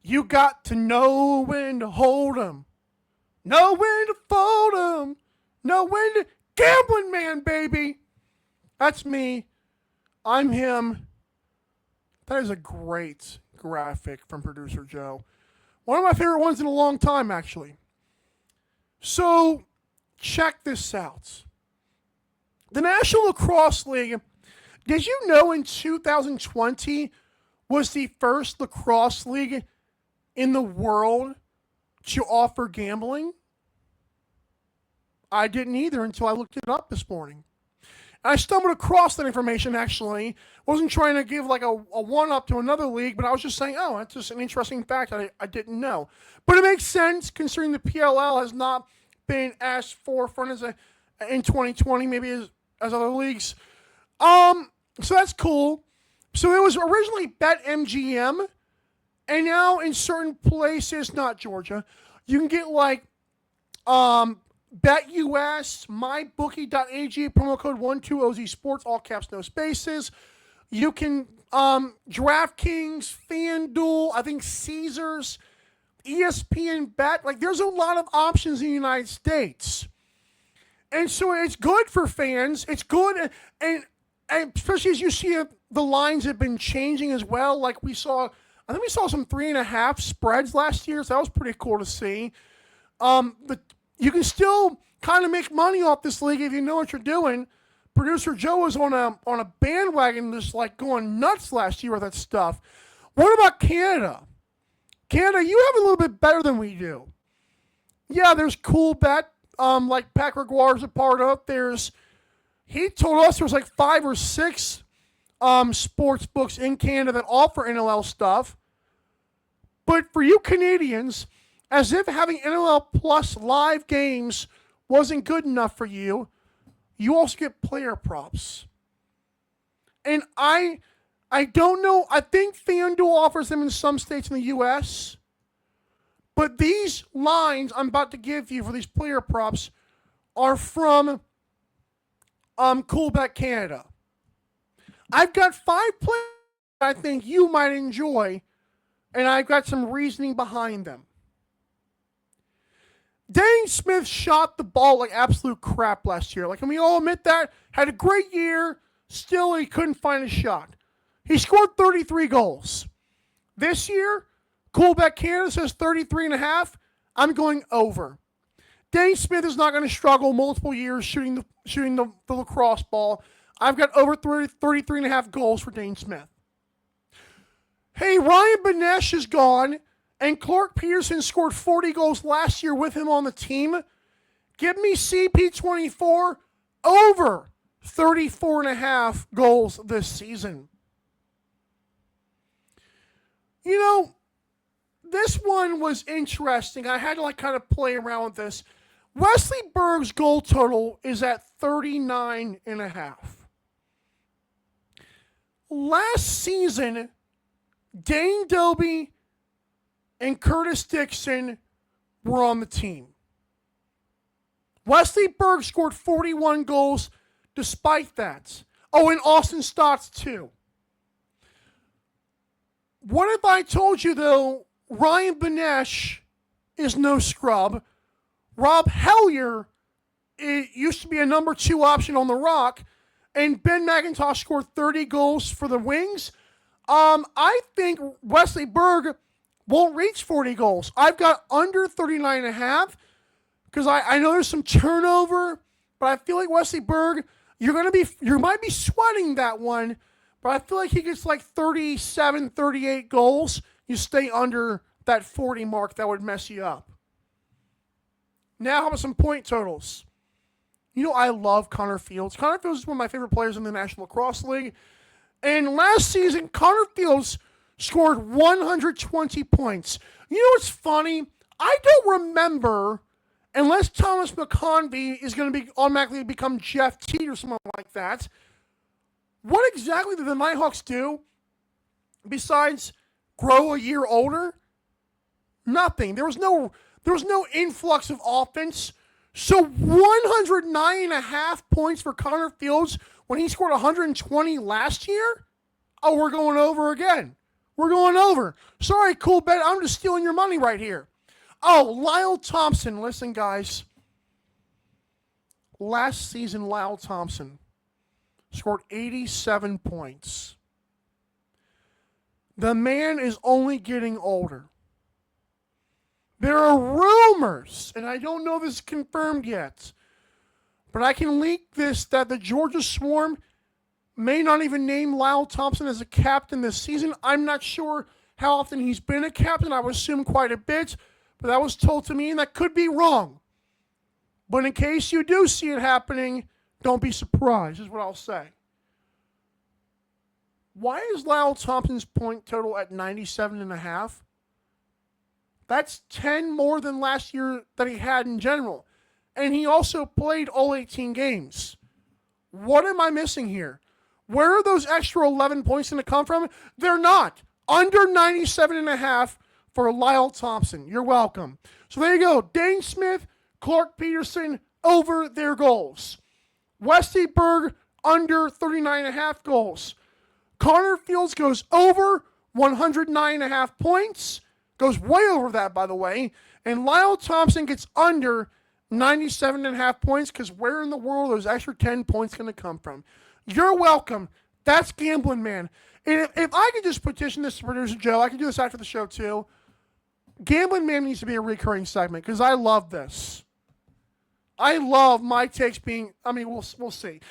You got to know when to hold 'em, know when to fold 'em, know when to Gamblin' man, baby. That's me. I'm him. That is a great graphic from producer Joe. One of my favorite ones in a long time, actually. So, check this out. The National Lacrosse League, did you know in 2020 was the first lacrosse league in the world to offer gambling? I didn't either until I looked it up this morning. I stumbled across that information, actually. Wasn't trying to give like a one-up to another league, but I was just saying, oh, that's just an interesting fact I didn't know. But it makes sense considering the PLL has not been as forefront as in 2020, maybe as other leagues. So that's cool. So it was originally BetMGM, and now in certain places, not Georgia, you can get like BetUS, MyBookie.ag, promo code 12OZ Sports, all caps, no spaces. You can DraftKings, FanDuel, I think Caesars, ESPN Bet. Like, there's a lot of options in the United States. And so it's good for fans. It's good, and especially as you see the lines have been changing as well. Like I think we saw some 3.5 spreads last year, so that was pretty cool to see. But you can still kind of make money off this league if you know what you're doing. Producer Joe was on a bandwagon just like going nuts last year with that stuff. What about Canada? Canada, you have a little bit better than we do. Yeah, there's CoolBet, like Pat Gregoire's a part of. He told us there's like 5 or 6 sports books in Canada that offer NLL stuff. But for you Canadians, as if having NLL Plus live games wasn't good enough for you, you also get player props. And I don't know, I think FanDuel offers them in some states in the U.S., but these lines I'm about to give you for these player props are from CoolBet Canada. I've got 5 players I think you might enjoy, and I've got some reasoning behind them. Dane Smith shot the ball like absolute crap last year. Like, can we all admit that? Had a great year, still he couldn't find a shot. He scored 33 goals. This year, CoolBet Canada says 33.5. I'm going over. Dane Smith is not going to struggle multiple years shooting the lacrosse ball. I've got over 33.5 goals for Dane Smith. Hey, Ryan Benesh is gone, and Clark Peterson scored 40 goals last year with him on the team. Give me CP24 over 34.5 goals this season. You know, this one was interesting. I had to kind of play around with this. Wesley Berg's goal total is at 39.5. Last season, Dane Doby and Curtis Dixon were on the team. Wesley Berg scored 41 goals despite that. Oh, and Austin Stotts too. What if I told you, though, Ryan Benesh is no scrub? Rob Hellier used to be a number 2 option on the Rock, and Ben McIntosh scored 30 goals for the Wings. I think Wesley Berg won't reach 40 goals. I've got under 39.5 because I know there's some turnover, but I feel like Wesley Berg, you might be sweating that one, but I feel like he gets like 37, 38 goals. You stay under that 40 mark, that would mess you up. Now, how about some point totals? You know, I love Connor Fields. Connor Fields is one of my favorite players in the National Lacrosse League. And last season, Connor Fields scored 120 points. You know what's funny? I don't remember, unless Thomas McConvey is going to be automatically become Jeff Teat or something like that, what exactly did the Nighthawks do besides grow a year older? Nothing. There was no influx of offense. So 109.5 points for Connor Fields when he scored 120 last year? Oh, we're going over again. We're going over. Sorry, CoolBet. I'm just stealing your money right here. Oh, Lyle Thompson. Listen, guys. Last season, Lyle Thompson scored 87 points. The man is only getting older. There are rumors, and I don't know if this is confirmed yet, but I can leak this that the Georgia Swarm may not even name Lyle Thompson as a captain this season. I'm not sure how often he's been a captain. I would assume quite a bit, but that was told to me, and that could be wrong. But in case you do see it happening, don't be surprised, is what I'll say. Why is Lyle Thompson's point total at 97.5? That's 10 more than last year that he had in general. And he also played all 18 games. What am I missing here? Where are those extra 11 points going to come from? They're not. Under 97.5 for Lyle Thompson. You're welcome. So there you go. Dane Smith, Clark Peterson over their goals. Wesley Berg under 39.5 goals. Connor Fields goes over 109.5 points. Goes way over that, by the way. And Lyle Thompson gets under 97.5 points because where in the world are those extra 10 points going to come from? You're welcome. That's Gamblin, man. And if I could just petition this to producer Joe, I can do this after the show too. Gamblin, man, needs to be a recurring segment because I love this. I love my takes being, we'll see.